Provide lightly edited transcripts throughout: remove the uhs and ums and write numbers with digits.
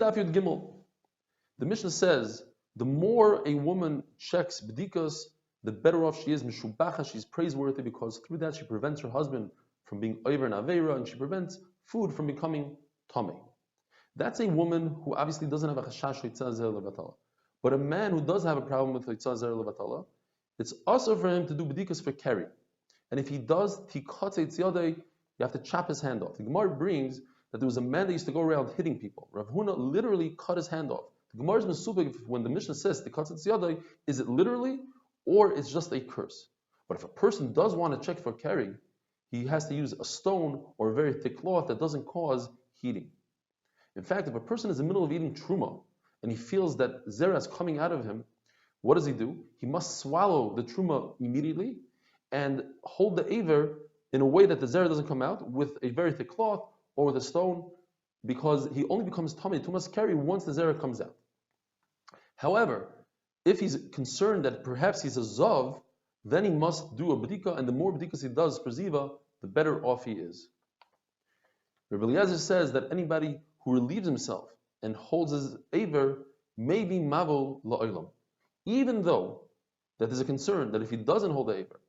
Daf Yud Gimel. The Mishnah says, the more a woman checks b'dikas, the better off she is. Mishubacha, she's praiseworthy because through that she prevents her husband from being over and aveira, and she prevents food from becoming tamei. That's a woman who obviously doesn't have a chashash hoitzah zer levatala. But a man who does have a problem with hoitzah zer levatala, it's also for him to do b'dikas for keri. And if he does tikatz yodei, you have to chop his hand off. The Gemara brings that there was a man that used to go around hitting people. Rav Huna literally cut his hand off. The Gemara is mesubik when the Mishnah says tikatz yodei, is it literally or it's just a curse? But if a person does want to check for keri, he has to use a stone or a very thick cloth that doesn't cause heating. In fact, if a person is in the middle of eating truma and he feels that zera is coming out of him, what does he do? He must swallow the truma immediately and hold the aver in a way that the zera doesn't come out with a very thick cloth or with a stone, because he only becomes tamei, tumas keri, once the zera comes out. However, if he's concerned that perhaps he's a zav, then he must do a b'dika, and the more b'dikas he does for ziva, the better off he is. Rabbi Eliezer says that anybody who relieves himself and holds his aver may be mavul la'olam, even though that there's a concern that if he doesn't hold the aver,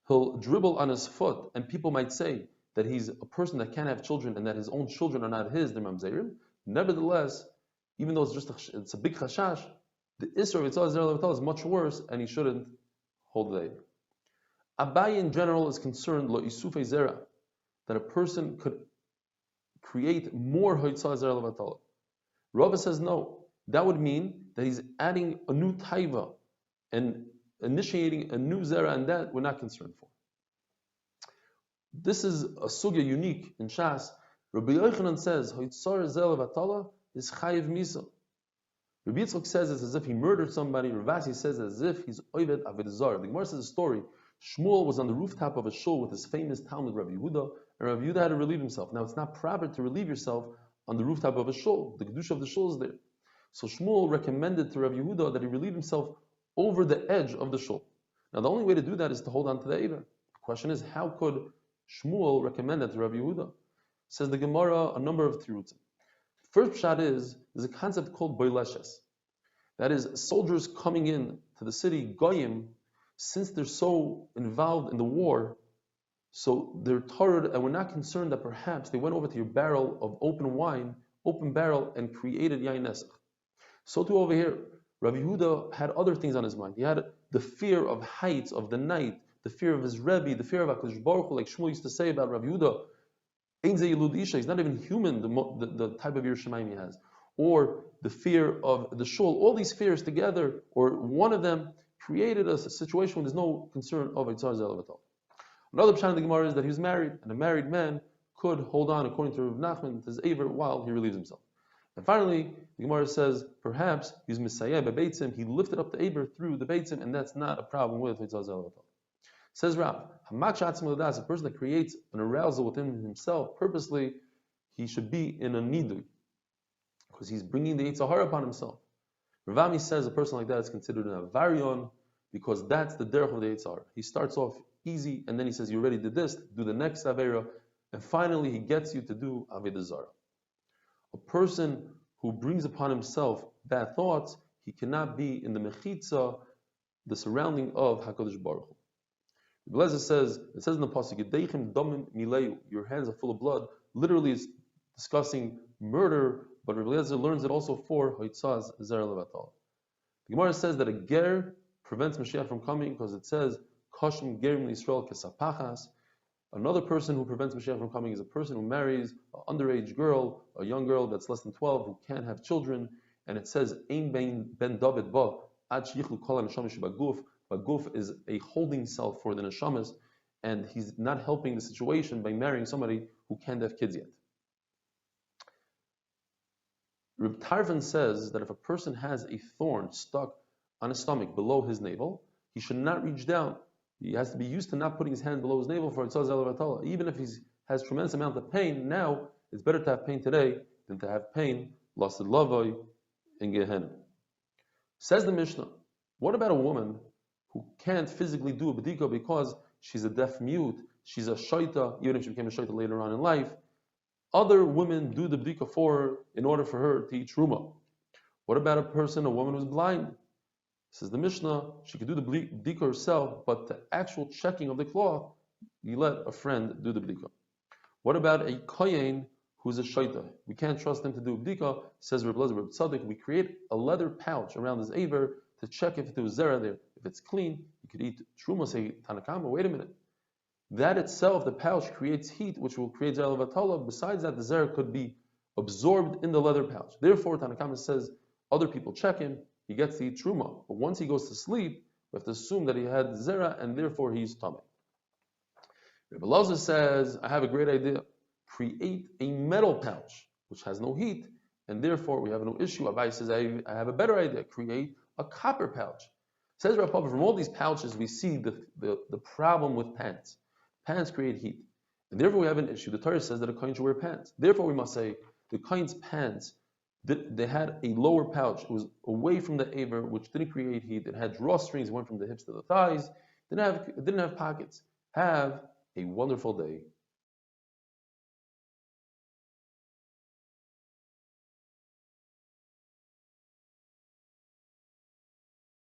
he'll dribble on his foot, and people might say that he's a person that can't have children and that his own children are not his, they're mamzerim. Nevertheless, even though it's a big chashash, the Isra of Yitzhak Zer Levatal is much worse, and he shouldn't hold the aver. Abaye in general is concerned lo isufei zera, that a person could create more Yitzhak Zer Levatal. Rava says no. That would mean that he's adding a new taiva and initiating a new zera, and that we're not concerned for. This is a sugya unique in Shas. Rabbi Yochanan says Yitzhak Zer Levatal is chayiv misa. Rabbi Yitzchak says it's as if he murdered somebody. Ravasi says as if he's oived avodah zarah. The Gemara says a story. Shmuel was on the rooftop of a shul with his famous Talmud Rabbi Yehuda, and Rabbi Yehuda had to relieve himself. Now it's not proper to relieve yourself on the rooftop of a shul. The kedusha of the shul is there. So Shmuel recommended to Rabbi Yehuda that he relieve himself over the edge of the shul. Now the only way to do that is to hold on to the aver. The question is, how could Shmuel recommend that to Rabbi Yehuda? Says the Gemara a number of tirutzim. First pshat is, there's a concept called boileshes. That is, soldiers coming in to the city, goyim, since they're so involved in the war, so they're tired, and we're not concerned that perhaps they went over to your barrel of open wine, open barrel, and created yain nesach. So too over here, Rabbi Yehuda had other things on his mind. He had the fear of heights of the night, the fear of his Rebbe, the fear of HaKadosh Baruch Hu, like Shmuel used to say about Rabbi Yehuda. He's not even human, the type of Yerushalayim he has. Or the fear of the shul, all these fears together, or one of them created a situation where there's no concern of Yitzhak Zer Levatal. Another pshat in the Gemara is that he was married, and a married man could hold on, according to Rav Nachman, to his aver while he relieves himself. And finally, the Gemara says, perhaps he's misayeh b'beitzim, he lifted up the aver through the beitzim, and that's not a problem with Yitzhak Zer Levatal. Says Rav, a person that creates an arousal within himself purposely, he should be in a niddah, because he's bringing the Yetzer Hara upon himself. Ravami says a person like that is considered an avarion, because that's the derech of the Yetzer Hara. He starts off easy, and then he says, you already did this, do the next avera, and finally he gets you to do avodah zarah. A person who brings upon himself bad thoughts, he cannot be in the mechitza, the surrounding of HaKadosh Baruch Hu. It says in the pasuk, "Yedeichem damim mileyu," your hands are full of blood. Literally, it's discussing murder, but Rabbi Eliezer learns it also for Hoitzaz Zer Levatal. The Gemara says that a ger prevents Mashiach from coming because it says, "Kashim gerim Yisrael kesapachas." Another person who prevents Mashiach from coming is a person who marries an underage girl, a young girl that's less than 12 who can't have children, and it says, "Ein ben David ba ad shichlu kol haneshama shebaguf." But guf is a holding self for the neshamas, and he's not helping the situation by marrying somebody who can't have kids yet. Reb Tarfon says that if a person has a thorn stuck on his stomach below his navel, he should not reach down. He has to be used to not putting his hand below his navel for Yitzhak Zer Levatal. Even if he has tremendous amount of pain, now it's better to have pain today than to have pain lasted lavoi in Gehenna. Says the Mishnah, what about a woman who can't physically do a b'dika because she's a deaf mute, she's a shaita, even if she became a shaita later on in life, Other women do the bdika for her in order for her to eat truma. What about a woman who's blind? Says the Mishnah, she could do the bdika herself, but the actual checking of the cloth, you let a friend do the bdika. What about a kohen who's a shaita? We can't trust him to do bdika. Says Reb Lezer, Reb Tzadok, we create a leather pouch around his aver to check if there was zera there. If it's clean, you could eat truma. Say Tanakama, wait a minute. That itself, the pouch, creates heat, which will create zera levatala. Besides that, the zera could be absorbed in the leather pouch. Therefore, Tanakama says other people check him, he gets to eat truma. But once he goes to sleep, we have to assume that he had zera, and therefore he's tamei. Rebbe Elazar says, I have a great idea. Create a metal pouch, which has no heat, and therefore we have no issue. Abai says, I have a better idea. Create a copper pouch. Says Rav Papa, from all these pouches, we see the problem with pants. Pants create heat. And therefore we have an issue. The Torah says that a kohen should wear pants. Therefore we must say, the kohen's pants, they had a lower pouch. It was away from the aver, which didn't create heat. It had drawstrings, went from the hips to the thighs. It didn't have pockets. Have a wonderful day.